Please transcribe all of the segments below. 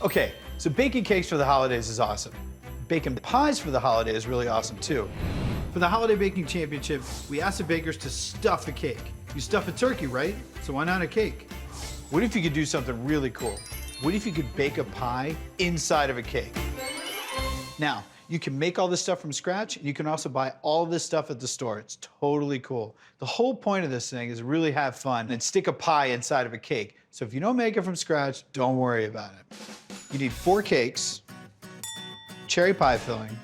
Okay, so baking cakes for the holidays is awesome. Baking pies for the holiday is really awesome too. For the Holiday Baking Championship, we asked the bakers to stuff a cake. You stuff a turkey, right? So why not a cake? What if you could do something really cool? What if you could bake a pie inside of a cake? Now, you can make all this stuff from scratch, and you can also buy all this stuff at the store. It's totally cool. The whole point of this thing is really have fun and stick a pie inside of a cake. So if you don't make it from scratch, don't worry about it. You need 4 cakes, cherry pie filling,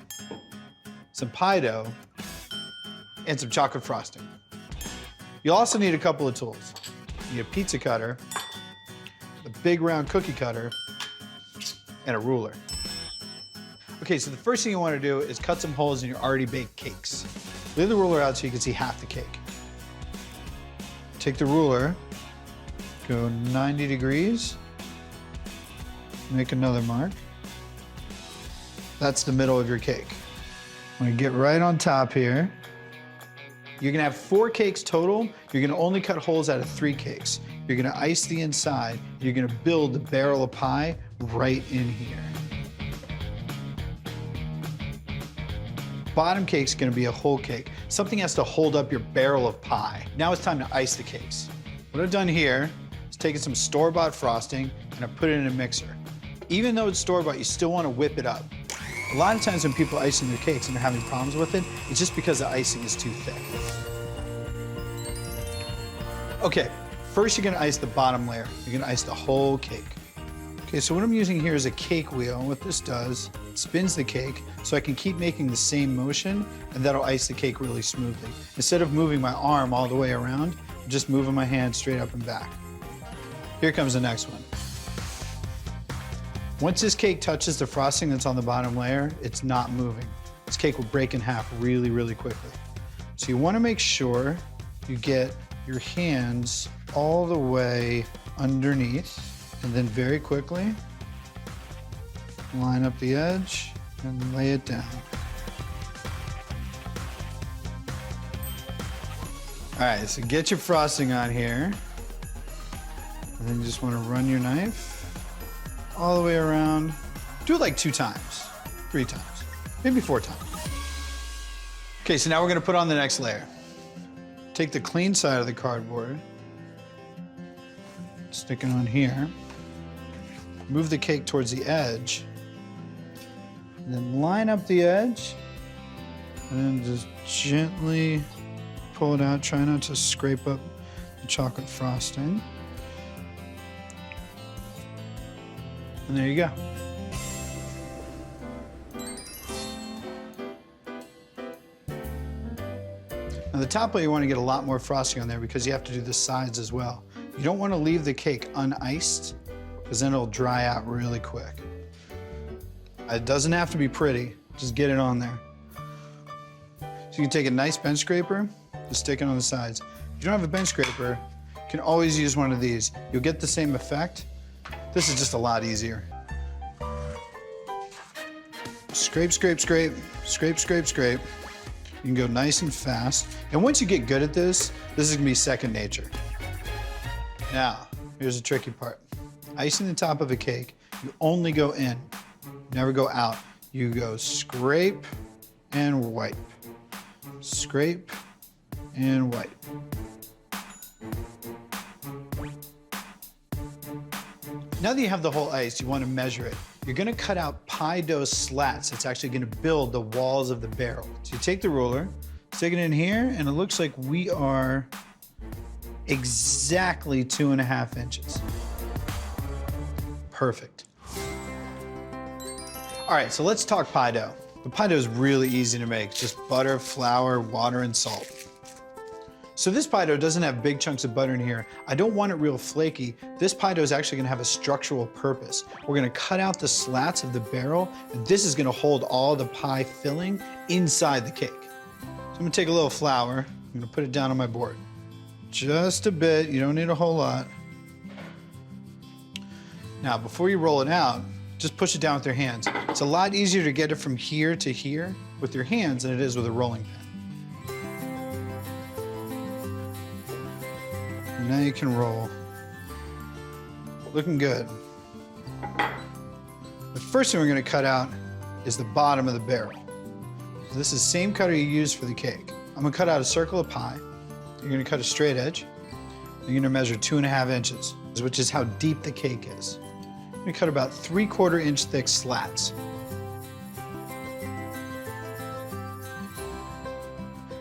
some pie dough, and some chocolate frosting. You'll also need a couple of tools. You need a pizza cutter, a big round cookie cutter, and a ruler. Okay, so the first thing you want to do is cut some holes in your already baked cakes. Leave the ruler out so you can see half the cake. Take the ruler, go 90 degrees, make another mark. That's the middle of your cake. I'm gonna get right on top here. You're gonna have 4 cakes total. You're gonna only cut holes out of 3 cakes. You're gonna ice the inside. You're gonna build the barrel of pie right in here. Bottom cake's gonna be a whole cake. Something has to hold up your barrel of pie. Now it's time to ice the cakes. What I've done here is taken some store-bought frosting and I put it in a mixer. Even though it's store-bought, you still wanna whip it up. A lot of times when people are icing their cakes and they're having problems with it, it's just because the icing is too thick. Okay, first you're gonna ice the bottom layer. You're gonna ice the whole cake. Okay, so what I'm using here is a cake wheel. What this does, it spins the cake so I can keep making the same motion, and that'll ice the cake really smoothly. Instead of moving my arm all the way around, I'm just moving my hand straight up and back. Here comes the next one. Once this cake touches the frosting that's on the bottom layer, it's not moving. This cake will break in half really, really quickly. So you wanna make sure you get your hands all the way underneath, and then very quickly, line up the edge and lay it down. All right, so get your frosting on here. And then you just wanna run your knife all the way around. Do it like 2 times, 3 times, maybe 4 times. Okay, so now we're gonna put on the next layer. Take the clean side of the cardboard, stick it on here, move the cake towards the edge, and then line up the edge, and then just gently pull it out. Try not to scrape up the chocolate frosting. And there you go. Now the top layer, you want to get a lot more frosting on there because you have to do the sides as well. You don't want to leave the cake uniced because then it'll dry out really quick. It doesn't have to be pretty, just get it on there. So you can take a nice bench scraper, just stick it on the sides. If you don't have a bench scraper, you can always use one of these. You'll get the same effect. This is just a lot easier. Scrape, scrape, scrape, scrape, scrape, scrape. You can go nice and fast. And once you get good at this is gonna be second nature. Now, here's the tricky part. Icing the top of a cake, you only go in, never go out. You go scrape and wipe. Scrape and wipe. Now that you have the whole ice, you want to measure it. You're gonna cut out pie dough slats that's actually gonna build the walls of the barrel. So you take the ruler, stick it in here, and it looks like we are exactly 2.5 inches. Perfect. All right, so let's talk pie dough. The pie dough is really easy to make. Just butter, flour, water, and salt. So this pie dough doesn't have big chunks of butter in here. I don't want it real flaky. This pie dough is actually gonna have a structural purpose. We're gonna cut out the slats of the barrel, and this is gonna hold all the pie filling inside the cake. So I'm gonna take a little flour, I'm gonna put it down on my board. Just a bit, you don't need a whole lot. Now, before you roll it out, just push it down with your hands. It's a lot easier to get it from here to here with your hands than it is with a rolling pin. Now you can roll. Looking good. First thing we're gonna cut out is the bottom of the barrel. So this is the same cutter you used for the cake. I'm gonna cut out a circle of pie. You're gonna cut a straight edge. You're gonna measure 2.5 inches, which is how deep the cake is. You're gonna cut about 3/4 inch thick slats.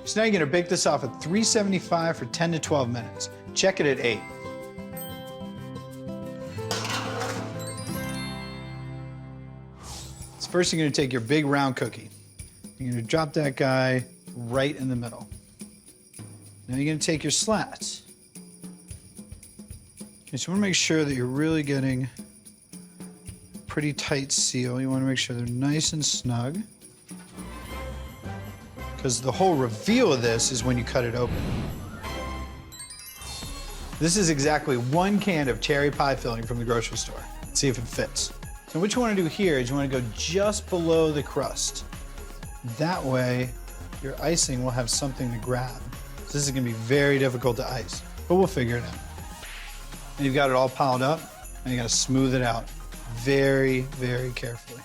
So now you're gonna bake this off at 375 for 10 to 12 minutes. Check it at 8. So first you're gonna take your big round cookie. You're gonna drop that guy right in the middle. Now you're gonna take your slats. Okay, so you wanna make sure that you're really getting a pretty tight seal. You wanna make sure they're nice and snug. Because the whole reveal of this is when you cut it open. This is exactly 1 can of cherry pie filling from the grocery store. Let's see if it fits. So what you want to do here is you want to go just below the crust. That way, your icing will have something to grab. So this is going to be very difficult to ice, but we'll figure it out. And you've got it all piled up, and you got to smooth it out very, very carefully.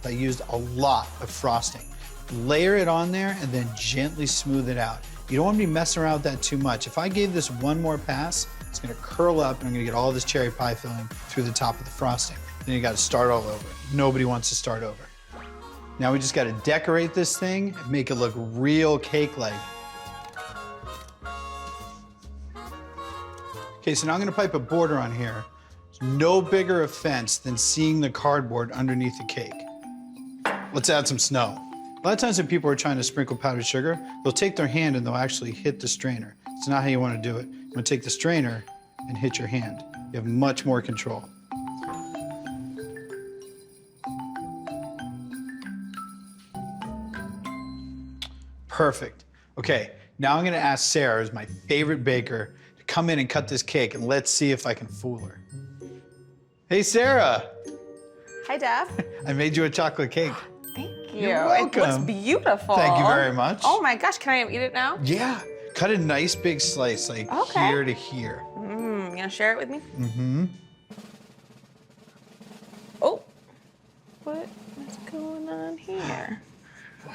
I used a lot of frosting. Layer it on there and then gently smooth it out. You don't want to be messing around with that too much. If I gave this one more pass, it's gonna curl up and I'm gonna get all this cherry pie filling through the top of the frosting. Then you gotta start all over. Nobody wants to start over. Now we just gotta decorate this thing and make it look real cake-like. Okay, so now I'm gonna pipe a border on here. There's no bigger offense than seeing the cardboard underneath the cake. Let's add some snow. A lot of times when people are trying to sprinkle powdered sugar, they'll take their hand and they'll actually hit the strainer. It's not how you want to do it. You want to take the strainer and hit your hand. You have much more control. Perfect. Okay, now I'm gonna ask Sarah, who's my favorite baker, to come in and cut this cake, and let's see if I can fool her. Hey, Sarah. Hi, Duff. I made you a chocolate cake. Thank you. You're welcome. It looks beautiful. Thank you very much. Oh my gosh, can I eat it now? Yeah, cut a nice big slice, like here to here. You gonna share it with me? Mm-hmm. Oh, what's going on here?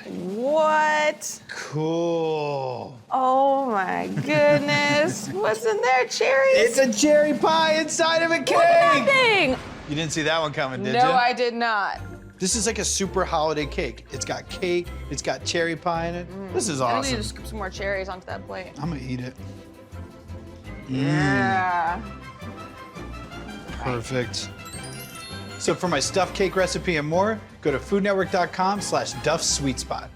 What? Cool. Oh my goodness. What's in there, cherries? It's a cherry pie inside of a cake. Look at that thing. You didn't see that one coming, did you? No, I did not. This is like a super holiday cake. It's got cake, it's got cherry pie in it. This is I awesome. need to scoop some more cherries onto that plate. I'm gonna eat it. Yeah. Perfect. So for my stuffed cake recipe and more, go to foodnetwork.com/Duff'sSweetSpot.